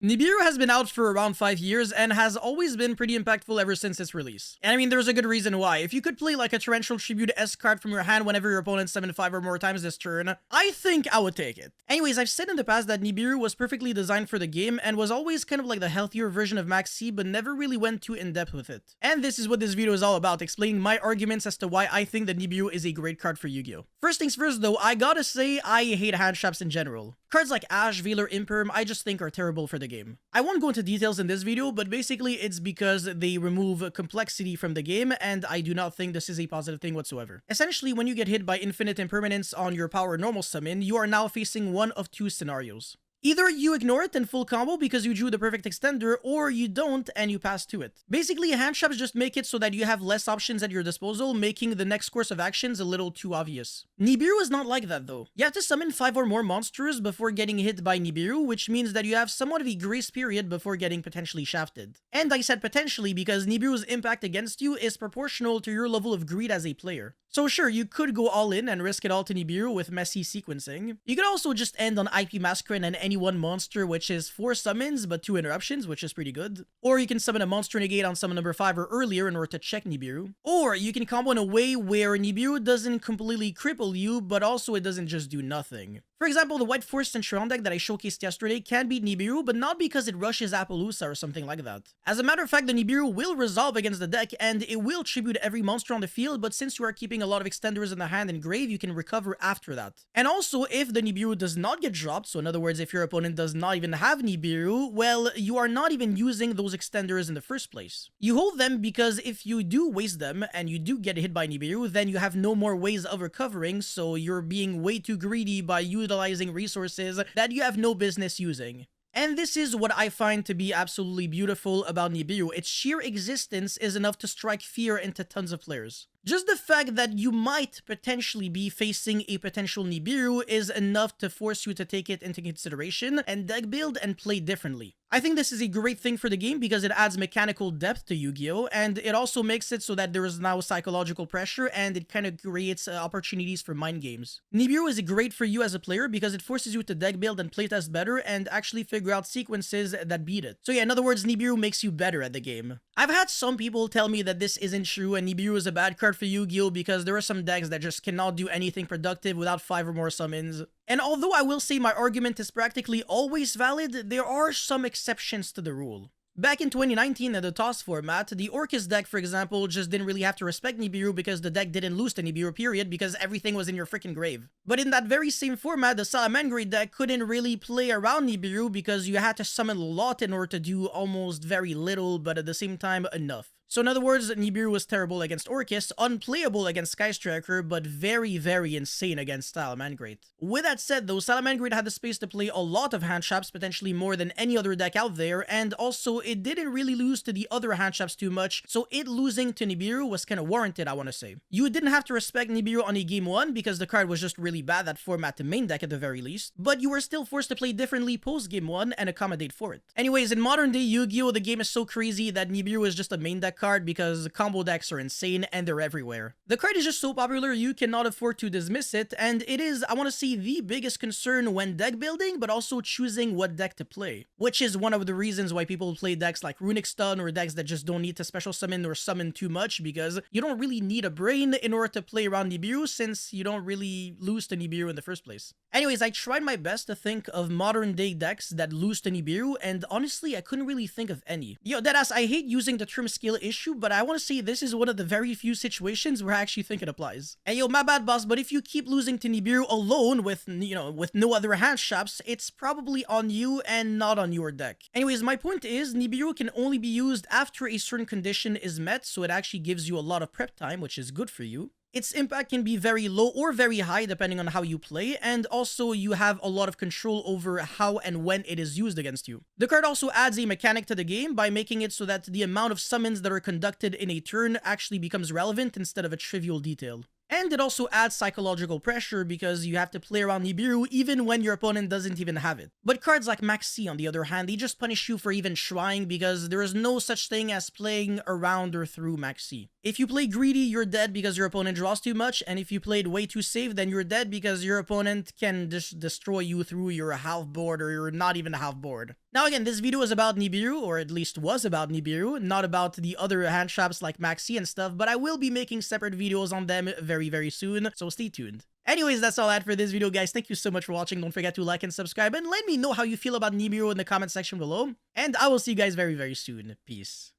Nibiru has been out for around 5 years and has always been pretty impactful ever since its release. And I mean, there's a good reason why. If you could play like a Torrential Tribute S card from your hand whenever your opponent 7-5 or more times this turn, I think I would take it. Anyways, I've said in the past that Nibiru was perfectly designed for the game and was always kind of like the healthier version of Max C, but never really went too in-depth with it. And this is what this video is all about, explaining my arguments as to why I think that Nibiru is a great card for Yu-Gi-Oh! First things first though, I gotta say I hate hand traps in general. Cards like Ash, Veil, or Imperm I just think are terrible for the game. I won't go into details in this video, but basically it's because they remove complexity from the game, and I do not think this is a positive thing whatsoever. Essentially, when you get hit by infinite impermanence on your power normal summon, you are now facing one of two scenarios. Either you ignore it and full combo because you drew the perfect extender, or you don't and you pass to it. Basically, hand traps just make it so that you have less options at your disposal, making the next course of actions a little too obvious. Nibiru is not like that though. You have to summon 5 or more monsters before getting hit by Nibiru, which means that you have somewhat of a grace period before getting potentially shafted. And I said potentially because Nibiru's impact against you is proportional to your level of greed as a player. So sure, you could go all in and risk it all to Nibiru with messy sequencing. You could also just end on IP Masquerade and any one monster, which is 4 summons but 2 interruptions, which is pretty good. Or you can summon a monster negate on summon number 5 or earlier in order to check Nibiru. Or you can combo in a way where Nibiru doesn't completely cripple you, but also it doesn't just do nothing. For example, the White Force Centurion deck that I showcased yesterday can beat Nibiru, but not because it rushes Appaloosa or something like that. As a matter of fact, the Nibiru will resolve against the deck, and it will tribute every monster on the field, but since you are keeping a lot of extenders in the hand and grave, you can recover after that. And also, if the Nibiru does not get dropped, so in other words, if your opponent does not even have Nibiru, well, you are not even using those extenders in the first place. You hold them because if you do waste them, and you do get hit by Nibiru, then you have no more ways of recovering, so you're being way too greedy by utilizing resources that you have no business using. And this is what I find to be absolutely beautiful about Nibiru. Its sheer existence is enough to strike fear into tons of players. Just the fact that you might potentially be facing a potential Nibiru is enough to force you to take it into consideration and deck build and play differently. I think this is a great thing for the game because it adds mechanical depth to Yu-Gi-Oh! And it also makes it so that there is now psychological pressure and it kind of creates opportunities for mind games. Nibiru is great for you as a player because it forces you to deck build and playtest better and actually figure out sequences that beat it. So yeah, in other words, Nibiru makes you better at the game. I've had some people tell me that this isn't true and Nibiru is a bad card for Yu-Gi-Oh! Because there are some decks that just cannot do anything productive without 5 or more summons. And although I will say my argument is practically always valid, there are some exceptions to the rule. Back in 2019 in the TOS format, the Orcus deck, for example, just didn't really have to respect Nibiru because the deck didn't lose to Nibiru, period, because everything was in your freaking grave. But in that very same format, the Salamangreat deck couldn't really play around Nibiru because you had to summon a lot in order to do almost very little, but at the same time, enough. So in other words, Nibiru was terrible against Orcus, unplayable against Sky Striker, but very, very insane against Salamangreat. With that said though, Salamangreat had the space to play a lot of hand traps, potentially more than any other deck out there, and also it didn't really lose to the other hand traps too much, so it losing to Nibiru was kind of warranted, I want to say. You didn't have to respect Nibiru on a game 1 because the card was just really bad that format to main deck at the very least, but you were still forced to play differently post game 1 and accommodate for it. Anyways, in modern day Yu-Gi-Oh! The game is so crazy that Nibiru is just a main deck card because combo decks are insane and they're everywhere. The card is just so popular you cannot afford to dismiss it, and it is, I want to say, the biggest concern when deck building, but also choosing what deck to play. Which is one of the reasons why people play decks like Runic Stun or decks that just don't need to special summon or summon too much, because you don't really need a brain in order to play around Nibiru since you don't really lose to Nibiru in the first place. Anyways, I tried my best to think of modern day decks that lose to Nibiru, and honestly, I couldn't really think of any. Yo, deadass, I hate using the term skill issue, but I want to say this is one of the very few situations where I actually think it applies. And yo, my bad boss, but if you keep losing to Nibiru alone with, with no other hand traps, it's probably on you and not on your deck. Anyways, my point is, Nibiru can only be used after a certain condition is met, so it actually gives you a lot of prep time, which is good for you. Its impact can be very low or very high depending on how you play, and also you have a lot of control over how and when it is used against you. The card also adds a mechanic to the game by making it so that the amount of summons that are conducted in a turn actually becomes relevant instead of a trivial detail. And it also adds psychological pressure because you have to play around Nibiru even when your opponent doesn't even have it. But cards like Max C, on the other hand, they just punish you for even trying because there is no such thing as playing around or through Max C. If you play greedy, you're dead because your opponent draws too much, and if you played way too safe, then you're dead because your opponent can just destroy you through your half board or you're not even half board. Now again, this video is about Nibiru, or at least was about Nibiru, not about the other hand traps like Maxi and stuff, but I will be making separate videos on them very, very soon, so stay tuned. Anyways, that's all I had for this video, guys. Thank you so much for watching. Don't forget to like and subscribe, and let me know how you feel about Nibiru in the comment section below. And I will see you guys very, very soon. Peace.